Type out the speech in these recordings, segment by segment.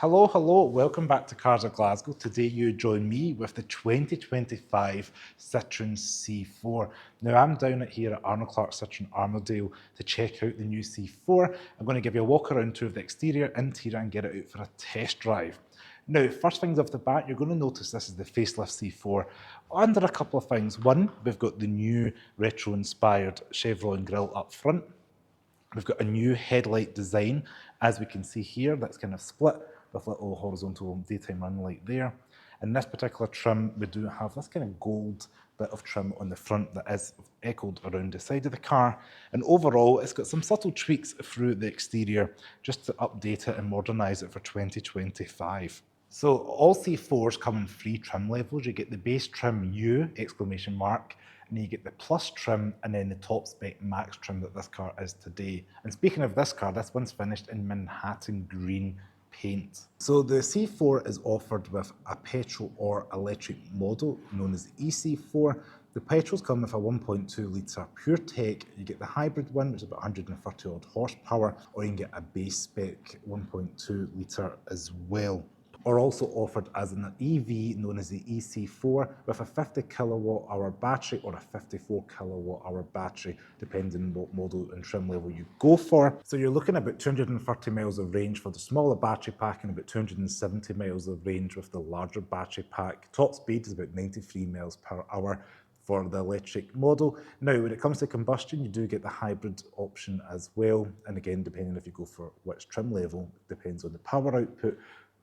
Hello, welcome back to Cars of Glasgow. Today you join me with the 2025 Citroen C4. Now I'm down here at Arnold Clark Citroen Armadale to check out the new C4. I'm going to give you a walk around tour of the exterior, interior and get it out for a test drive. Now, first things off the bat, you're going to notice this is the facelift C4 under a couple of things. One, we've got the new retro-inspired chevron grille up front. We've got a new headlight design, as we can see here, that's kind of split with little horizontal daytime run light there. In this particular trim, we do have this kind of gold bit of trim on the front that is echoed around the side of the car. And overall, it's got some subtle tweaks through the exterior just to update it and modernise it for 2025. So all C4s come in three trim levels. You get the base trim U, exclamation mark, and then you get the plus trim and then the top spec max trim that this car is today. And speaking of this car, this one's finished in Manhattan green paint. So the C4 is offered with a petrol or electric model known as the EC4. The petrols come with a 1.2 litre pure tech. You get the hybrid one, which is about 130 odd horsepower, or you can get a base spec 1.2 litre as well. Or also offered as an EV known as the EC4 with a 50 kilowatt hour battery or a 54 kilowatt hour battery, depending on what model and trim level you go for. So you're looking at about 230 miles of range for the smaller battery pack and about 270 miles of range with the larger battery pack. Top speed is about 93 miles per hour for the electric model. Now, when it comes to combustion, you do get the hybrid option as well. And again, depending if you go for which trim level, depends on the power output.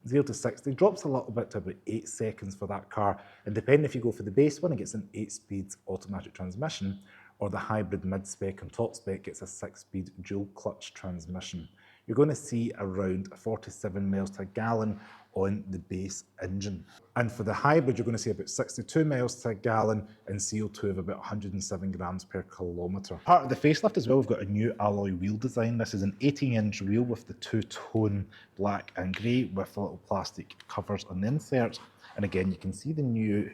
0 to 60 drops a little bit to about 8 seconds for that car. And depending if you go for the base one, it gets an 8-speed automatic transmission, or the hybrid mid-spec and top spec gets a 6-speed dual clutch transmission. You're going to see around 47 miles to a gallon on the base engine. And for the hybrid, you're going to see about 62 miles to a gallon and CO2 of about 107 grams per kilometre. Part of the facelift as well, we've got a new alloy wheel design. This is an 18-inch wheel with the two-tone black and grey with the little plastic covers on the inserts. And again, you can see the new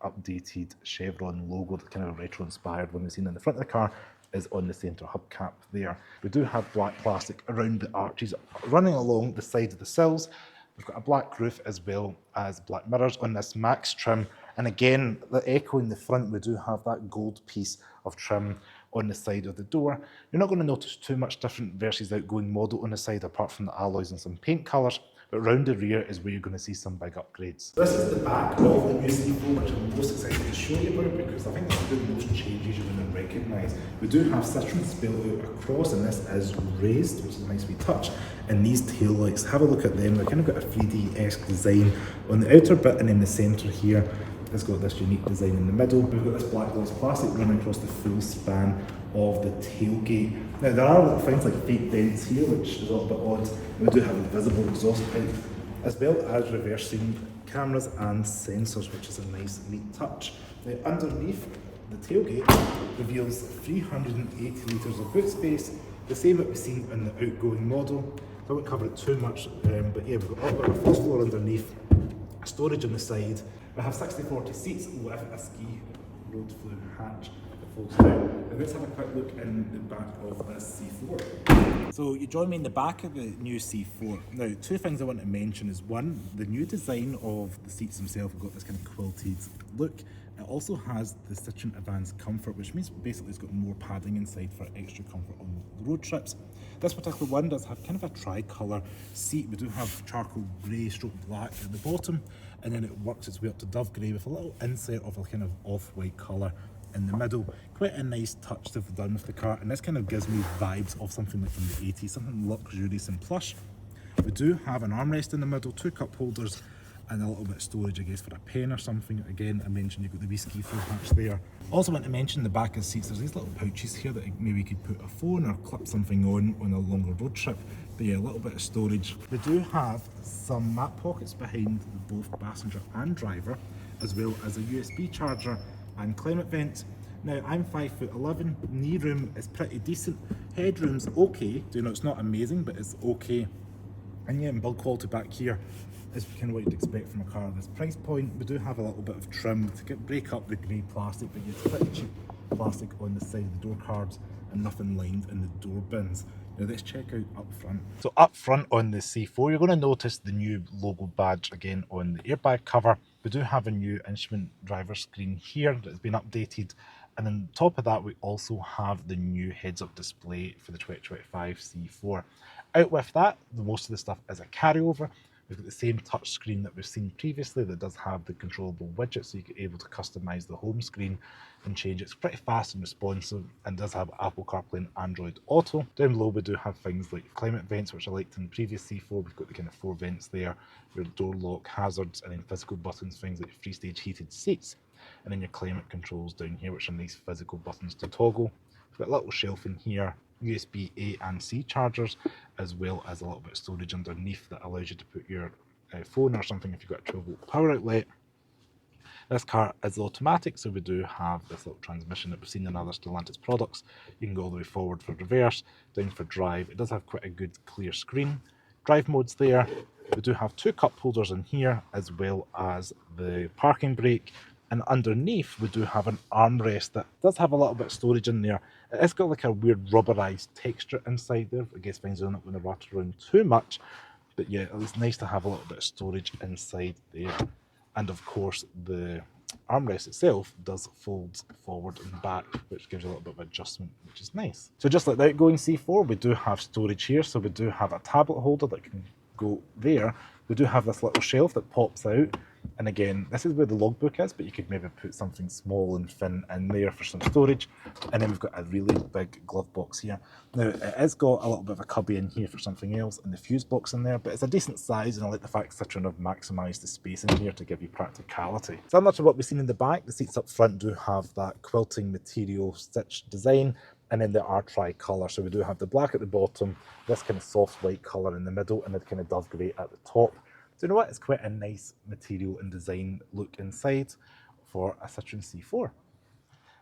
updated chevron logo, the kind of retro-inspired one we've seen in the front of the car, is on the centre hubcap there. We do have black plastic around the arches running along the side of the sills. We've got a black roof as well as black mirrors on this max trim. And again, the echo in the front, we do have that gold piece of trim on the side of the door. You're not going to notice too much different versus the outgoing model on the side, apart from the alloys and some paint colours. But round the rear is where you're going to see some big upgrades. This is the back of the new C4, which I'm most excited to show you about because I think this is the most changes you're going to recognise. We do have Citroen spelled out across, and this is raised, which is a nice wee touch. And these tail lights, have a look at them. They've kind of got a 3D-esque design on the outer bit, and in the centre here, it's got this unique design in the middle. We've got this black gloss plastic running across the full span of the tailgate. Now there are little things like fake dents here, which is a little bit odd. We do have a visible exhaust pipe, as well as reversing cameras and sensors, which is a nice neat touch. Now underneath the tailgate reveals 380 litres of boot space, the same that we've seen in the outgoing model. So I won't cover it too much, but yeah, we've got a bit of first floor underneath, storage on the side. We have 60-40 seats with a ski road flue hatch that folds down. Now let's have a quick look in the back of this C4. So you join me in the back of the new C4. Now, two things I want to mention is one, the new design of the seats themselves have got this kind of quilted look. It also has the Citroen Advanced Comfort, which means basically it's got more padding inside for extra comfort on the road trips. This particular one does have kind of a tri-colour seat. We do have charcoal grey stroke black at the bottom, and then it works its way up to dove grey with a little insert of a kind of off-white colour in the middle. Quite a nice touch they've done with the car, and this kind of gives me vibes of something like from the 80s, something luxurious and plush. We do have an armrest in the middle, two cup holders, and a little bit of storage, I guess, for a pen or something. Again, I mentioned you've got the wee ski flue hatch there. Also want to mention the back of the seats, there's these little pouches here that maybe you could put a phone or clip something on a longer road trip. But yeah, a little bit of storage. We do have some map pockets behind both passenger and driver, as well as a USB charger and climate vent. Now, I'm 5'11", knee room is pretty decent. Headroom's okay, you know, it's not amazing, but it's okay. And yeah, and build quality back here is kind of what you'd expect from a car at this price point. We do have a little bit of trim to break up the grey plastic, but it's pretty cheap plastic on the side of the door cards and nothing lined in the door bins. Now let's check out up front. So up front on the C4, you're going to notice the new logo badge again on the airbag cover. We do have a new instrument driver screen here that has been updated. And on top of that, we also have the new heads-up display for the 2025 C4. Out with that, most of the stuff is a carryover. We've got the same touch screen that we've seen previously that does have the controllable widget, so you're able to customize the home screen and change it. It's pretty fast and responsive and does have Apple CarPlay and Android Auto. Down below we do have things like climate vents, which I liked in the previous C4. We've got the kind of 4 vents there, your door lock hazards, and then physical buttons, things like free stage heated seats. And then your climate controls down here, which are nice physical buttons to toggle. We've got a little shelf in here, USB A and C chargers, as well as a little bit of storage underneath that allows you to put your phone or something if you've got a 12-volt power outlet. This car is automatic, so we do have this little transmission that we've seen in other Stellantis products. You can go all the way forward for reverse, down for drive. It does have quite a good clear screen. Drive modes there. We do have 2 cup holders in here, as well as the parking brake. And underneath, we do have an armrest that does have a little bit of storage in there. It's got like a weird rubberized texture inside there. I guess things are not going to rattle around too much. But yeah, it's nice to have a little bit of storage inside there. And of course, the armrest itself does fold forward and back, which gives you a little bit of adjustment, which is nice. So just like the outgoing C4, we do have storage here. So we do have a tablet holder that can go there. We do have this little shelf that pops out. And again, this is where the logbook is, but you could maybe put something small and thin in there for some storage. And then we've got a really big glove box here. Now, it has got a little bit of a cubby in here for something else, and the fuse box in there, but it's a decent size, and I like the fact Citroen have maximised the space in here to give you practicality. So much of what we've seen in the back, the seats up front do have that quilting material stitch design, and then they are tri-colour. So we do have the black at the bottom, this kind of soft white colour in the middle, and the kind of dove grey at the top. So you know what? It's quite a nice material and design look inside for a Citroen C4.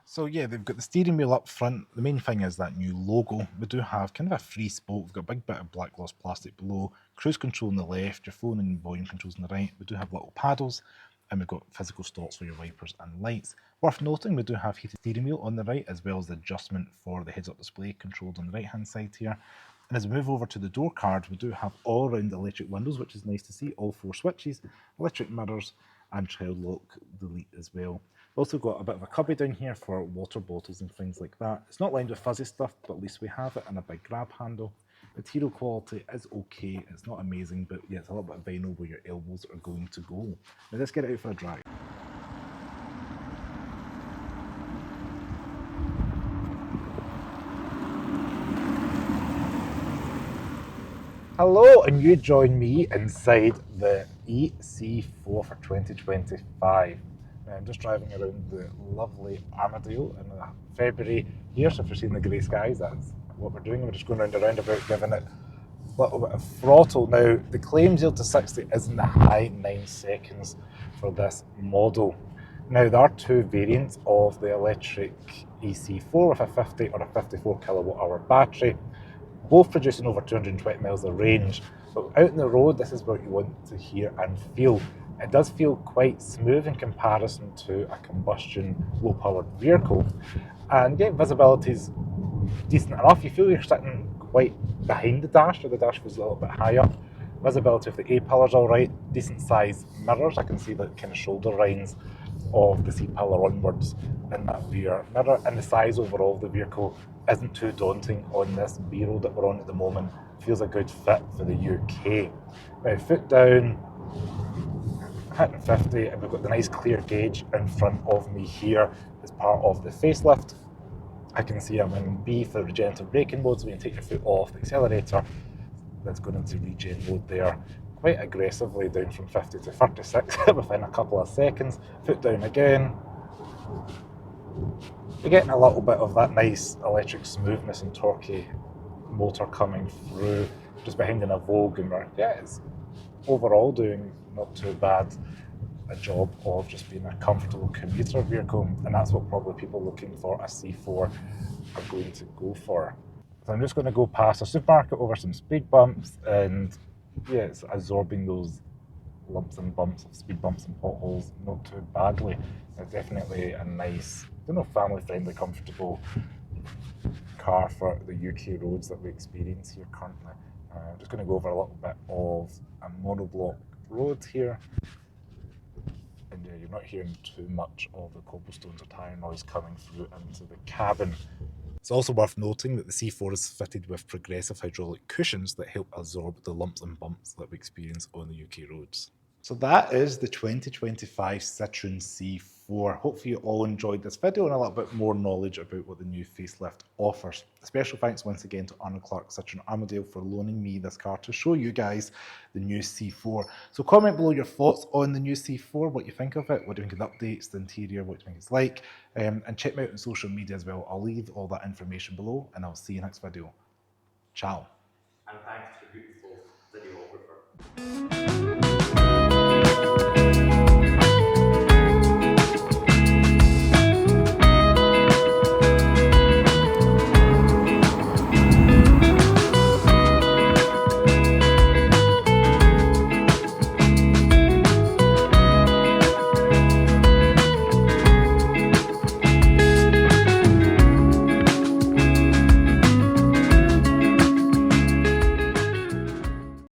So yeah, they've got the steering wheel up front. The main thing is that new logo. We do have kind of a free spoke. We've got a big bit of black gloss plastic below, cruise control on the left, your phone and volume controls on the right. We do have little paddles, and we've got physical stops for your wipers and lights. Worth noting, we do have heated steering wheel on the right, as well as the adjustment for the heads-up display controlled on the right-hand side here. And as we move over to the door card, we do have all-round electric windows, which is nice to see, all 4 switches, electric mirrors, and child lock delete as well. We've also got a bit of a cubby down here for water bottles and things like that. It's not lined with fuzzy stuff, but at least we have it, and a big grab handle. Material quality is okay, it's not amazing, but yeah, it's a little bit of vinyl where your elbows are going to go. Now let's get it out for a drive. Hello, and you join me inside the EC4 for 2025. I'm just driving around the lovely Armadale in February here, so if you're seeing the grey skies, that's what we're doing. We're just going round a roundabout, giving it a little bit of throttle. Now, the claim 0 to 60 is in the high 9 seconds for this model. Now, there are 2 variants of the electric EC4 with a 50 or a 54 kilowatt hour battery, both producing over 220 miles of range. But out on the road, this is what you want to hear and feel. It does feel quite smooth in comparison to a combustion low-powered vehicle. And yeah, visibility is decent enough. You feel you're sitting quite behind the dash, or the dash feels a little bit high up. Visibility of the A-pillar's alright, decent size mirrors. I can see the kind of shoulder lines of the C-pillar onwards in that rear mirror, and the size overall of the vehicle isn't too daunting on this B road that we're on at the moment. Feels a good fit for the UK. Now, foot down, hitting 50, and we've got the nice clear gauge in front of me here as part of the facelift. I can see I'm in B for regenerative braking mode, so when you take your foot off the accelerator, that's going into regen mode there quite aggressively, down from 50 to 36 within a couple of seconds. Foot down again. You're getting a little bit of that nice electric smoothness and torquey motor coming through just behind in a Vogue, and it's overall doing not too bad a job of just being a comfortable commuter vehicle, and that's what probably people looking for a C4 are going to go for. So I'm just going to go past a supermarket over some speed bumps, and yeah, it's absorbing those lumps and bumps of speed bumps and potholes not too badly. It's definitely a nice, family-friendly, comfortable car for the UK roads that we experience here currently. I'm just going to go over a little bit of a monoblock road here. And you're not hearing too much of the cobblestones or tyre noise coming through into the cabin. It's also worth noting that the C4 is fitted with progressive hydraulic cushions that help absorb the lumps and bumps that we experience on the UK roads. So that is the 2025 Citroen C4. Hopefully you all enjoyed this video and a little bit more knowledge about what the new facelift offers. A special thanks once again to Arnold Clark Citroen Armadale for loaning me this car to show you guys the new C4. So comment below your thoughts on the new C4, what you think of it, what do you think of the updates, the interior, what do you think it's like, and check me out on social media as well. I'll leave all that information below and I'll see you next video. Ciao. And thanks to the beautiful videographer.